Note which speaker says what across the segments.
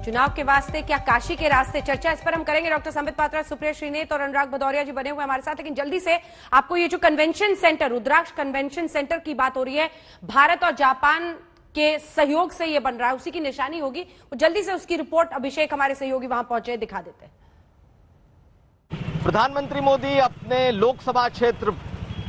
Speaker 1: चुनाव के वास्ते क्या काशी के रास्ते, चर्चा इस पर हम करेंगे। डॉक्टर संबित पात्रा, सुप्रिया श्रीनेत और अनुराग भदौरिया जी बने हुए हमारे साथ। लेकिन जल्दी से आपको ये जो कन्वेंशन सेंटर, रुद्राक्ष कन्वेंशन सेंटर की बात हो रही है, भारत और जापान के सहयोग से ये बन रहा है, उसी की निशानी होगी। वो जल्दी से उसकी रिपोर्ट अभिषेक हमारे सहयोगी वहां पहुंचे, दिखा देते हैं।
Speaker 2: प्रधानमंत्री मोदी अपने लोकसभा क्षेत्र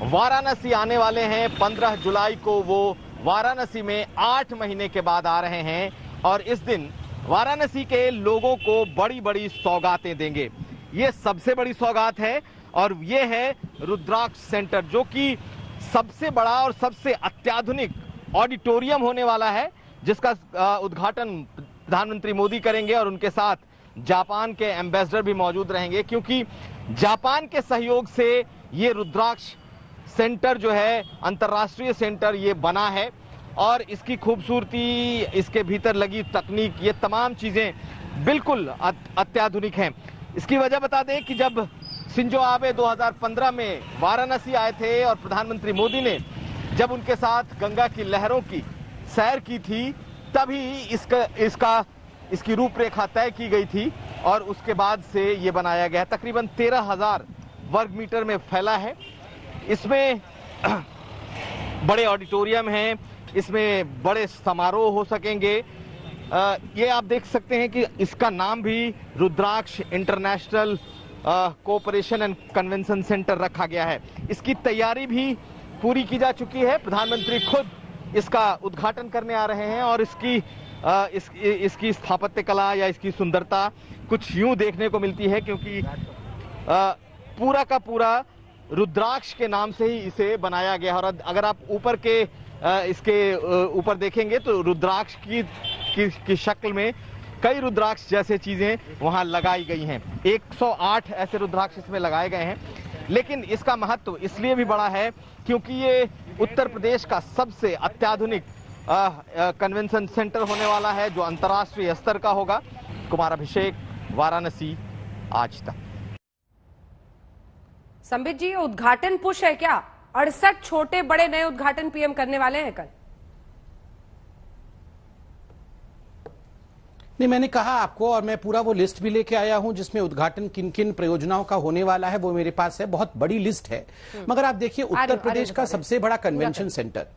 Speaker 2: वाराणसी आने वाले हैं। 15 जुलाई को वो वाराणसी में 8 महीने के बाद आ रहे हैं और इस दिन वाराणसी के लोगों को बड़ी बड़ी सौगातें देंगे। ये सबसे बड़ी सौगात है और ये है रुद्राक्ष सेंटर, जो कि सबसे बड़ा और सबसे अत्याधुनिक ऑडिटोरियम होने वाला है, जिसका उद्घाटन प्रधानमंत्री मोदी करेंगे और उनके साथ जापान के एम्बेसडर भी मौजूद रहेंगे, क्योंकि जापान के सहयोग से ये रुद्राक्ष सेंटर जो है अंतर्राष्ट्रीय सेंटर ये बना है और इसकी खूबसूरती, इसके भीतर लगी तकनीक, ये तमाम चीजें बिल्कुल अत्याधुनिक हैं। इसकी वजह बता दें कि जब शिंजो आबे 2015 में वाराणसी आए थे और प्रधानमंत्री मोदी ने जब उनके साथ गंगा की लहरों की सैर की थी, तभी इसकी रूपरेखा तय की गई थी और उसके बाद से ये बनाया गया। तकरीबन 13,000 वर्ग मीटर में फैला है। इसमें बड़े ऑडिटोरियम हैं, इसमें बड़े समारोह हो सकेंगे। ये आप देख सकते हैं कि इसका नाम भी Rudraksh international cooperation and convention centre रखा गया है। इसकी तैयारी भी पूरी की जा चुकी है। प्रधानमंत्री खुद इसका उद्घाटन करने आ रहे हैं और इसकी स्थापत्य कला या इसकी सुंदरता कुछ यूं देखने को मिलती है, क्योंकि पूरा का पूरा रुद्राक्ष के नाम से ही इसे बनाया गया। और अगर आप ऊपर के इसके ऊपर देखेंगे तो रुद्राक्ष की शक्ल में कई रुद्राक्ष जैसे चीजें वहां लगाई गई हैं। 108 ऐसे रुद्राक्ष इसमें लगाए गए हैं। लेकिन इसका महत्व इसलिए भी बड़ा है क्योंकि ये उत्तर प्रदेश का सबसे अत्याधुनिक कन्वेंशन सेंटर होने वाला है, जो अंतर्राष्ट्रीय स्तर का होगा। कुमार अभिषेक, वाराणसी, आज तक।
Speaker 1: संबित जी, उद्घाटन पुश है क्या? 68 छोटे बड़े नए उद्घाटन पीएम करने वाले हैं कल।
Speaker 3: नहीं, मैंने कहा आपको, और मैं पूरा वो लिस्ट भी लेके आया हूं जिसमें उद्घाटन किन किन परियोजनाओं का होने वाला है, वो मेरे पास है। बहुत बड़ी लिस्ट है। मगर आप देखिए, उत्तर प्रदेश का सबसे बड़ा कन्वेंशन सेंटर,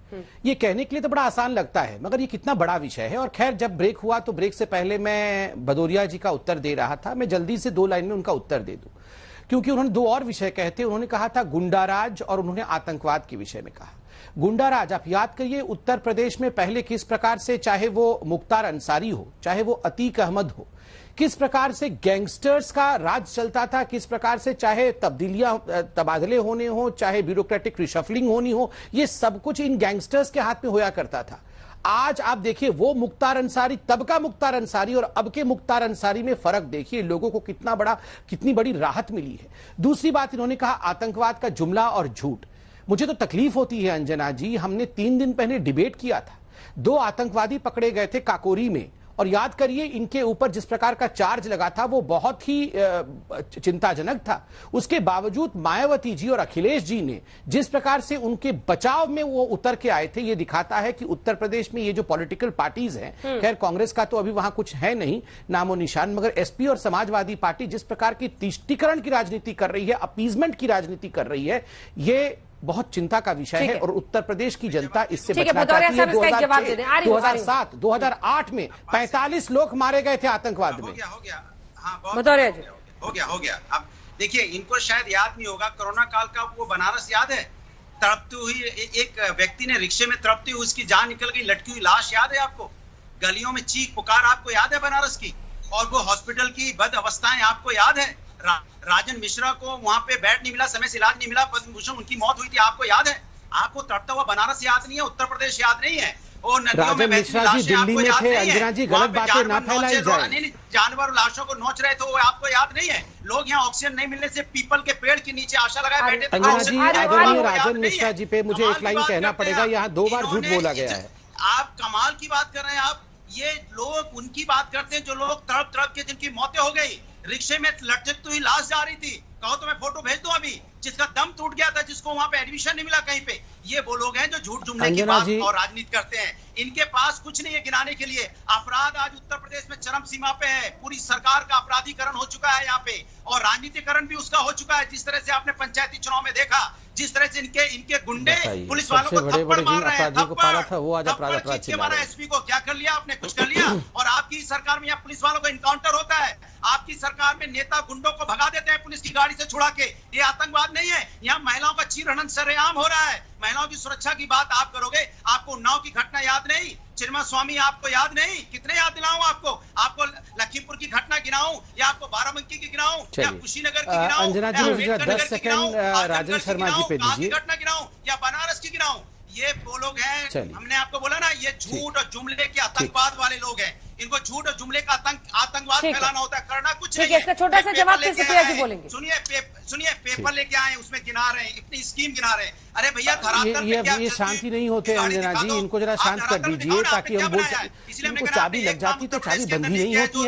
Speaker 3: ये कहने के लिए तो बड़ा आसान लगता है, मगर ये कितना बड़ा विषय है। और खैर, जब ब्रेक हुआ तो ब्रेक से पहले मैं भदौरिया जी का उत्तर दे रहा था। मैं जल्दी से 2 लाइन में उनका उत्तर दे दूं, क्योंकि उन्होंने 2 और विषय कहे थे। उन्होंने कहा था गुंडाराज और उन्होंने आतंकवाद के विषय में कहा। गुंडाराज, आप याद करिए उत्तर प्रदेश में पहले किस प्रकार से, चाहे वो मुख्तार अंसारी हो, चाहे वो अतीक अहमद हो, किस प्रकार से गैंगस्टर्स का राज चलता था, किस प्रकार से चाहे तबादले होने हो, चाहे ब्यूरोक्रेटिक रिशफलिंग होनी हो, ये सब कुछ इन गैंगस्टर्स के हाथ में होया करता था। आज आप देखिए, वो मुख्तार अंसारी, तब का मुख्तार अंसारी और अब के मुख्तार अंसारी में फर्क देखिए। लोगों को कितनी बड़ी राहत मिली है। दूसरी बात, इन्होंने कहा आतंकवाद का जुमला और झूठ। मुझे तो तकलीफ होती है अंजना जी, हमने 3 दिन पहले डिबेट किया था। 2 आतंकवादी पकड़े गए थे काकोरी में, और याद करिए इनके ऊपर जिस प्रकार का चार्ज लगा था वो बहुत ही चिंताजनक था। उसके बावजूद मायावती जी और अखिलेश जी ने जिस प्रकार से उनके बचाव में वो उतर के आए थे, ये दिखाता है कि उत्तर प्रदेश में ये जो पॉलिटिकल पार्टीज हैं, खैर कांग्रेस का तो अभी वहां कुछ है नहीं नामो निशान, मगर एसपी और समाजवादी पार्टी जिस प्रकार की तिष्टीकरण की राजनीति कर रही है, अपीजमेंट की राजनीति कर रही है, ये बहुत चिंता का विषय है। और उत्तर प्रदेश की जनता इससे बचना चाहती है। 2007, 2008 में 45 लोग मारे गए थे आतंकवाद में।
Speaker 4: हो गया। हाँ, हो गया। अब देखिए, इनको शायद याद नहीं होगा, कोरोना काल का वो बनारस याद है? तड़पती हुई एक व्यक्ति ने रिक्शे में तड़पती हुई उसकी जान निकल गई, लटकी हुई लाश याद है आपको? गलियों में चीख पुकार आपको याद है बनारस की? और वो हॉस्पिटल की बद अवस्थाएं आपको याद है? राजन मिश्रा को वहां पे बेड नहीं मिला, समय से इलाज नहीं मिला, पद्म भूषण उनकी मौत हुई थी, आपको याद है? आपको तड़पता हुआ बनारस याद नहीं है, उत्तर प्रदेश याद नहीं है? और नदियों में
Speaker 3: मिश्रा जी दिल्ली में थे, अंजना जी गलत बातें ना फैलाई जाए।
Speaker 4: जानवर लाशों को नोच रहे थे, वो आपको याद नहीं है? लोग यहाँ ऑक्सीजन नहीं मिलने से पीपल के पेड़ के नीचे आशा लगाए बैठे थे।
Speaker 3: अंजना जी, आदरणीय राजन मिश्रा जी पे मुझे एक लाइन कहना पड़ेगा, यहाँ 2 बार झूठ बोला गया है।
Speaker 4: आप कमाल की बात कर रहे हैं। आप ये लोग उनकी बात करते हैं जो लोग तड़प के जिनकी मौतें हो गई, रिक्शे में लटकती हुई लाश जा रही थी। कहो तो मैं फोटो भेज दूं अभी। जिसका दम टूट गया था, जिसको वहां पे एडमिशन नहीं मिला कहीं पे। ये वो लोग हैं जो झूठ जुमले की बात और राजनीति करते हैं। इनके पास कुछ नहीं है गिनाने के लिए। अपराध आज उत्तर प्रदेश में चरम सीमा पे है। पूरी सरकार का अपराधीकरण हो चुका है यहाँ पे, और राजनीतिकरण भी उसका हो चुका है। जिस तरह से आपने पंचायती चुनाव में देखा, जिस तरह से इनके गुंडे पुलिस वालों को थप्पड़ मार रहे हैं, थप्पड़ मारा। एसपी को क्या कर लिया आपने? कुछ कर लिया? और आपकी सरकार में यहाँ पुलिस वालों का इनकाउंटर होता है। आपकी सरकार में नेता गुंडों को भगा देते हैं पुलिस की गाड़ी से छुड़ा के। ये आतंकवाद नहीं है? यहाँ महिलाओं का चीरहरण सरेआम हो रहा है। महिलाओं की सुरक्षा की बात आप करोगे? आपको उन्नाव की घटना याद नहीं? चिन्मय स्वामी आपको याद नहीं? कितने याद दिलाऊं आपको? आपको लखीमपुर की घटना गिनाऊं, या आपको बाराबंकी की गिनाऊं, या कुशीनगर की गिनाऊं,
Speaker 3: अंजना जी मुझे 10 सेकंड राजन शर्मा जी पे दीजिए।
Speaker 4: घटना गिनाऊं या बनारस की गिनाऊं? ये वो लोग हैं, हमने आपको बोला ना, ये झूठ और जुमले के आतंकवाद वाले लोग हैं। इनको झूठ और जुमले का आतंकवाद फैलाना होता है, करना कुछ नहीं है।
Speaker 1: इसका छोटा सा जवाब फिर सुप्रिया जी बोलेंगे।
Speaker 4: सुनिए, पेपर लेके आए, उसमें गिना रहे हैं, इतनी स्कीम गिना रहे हैं। अरे भैया, धरातल पे क्या
Speaker 3: ये शांति नहीं होते अंजना जी, इनको जरा शांत कर दीजिए ताकि हम बोल सकें। इनको चाबी लग जाती तो चाबी बंद ही नहीं होती है।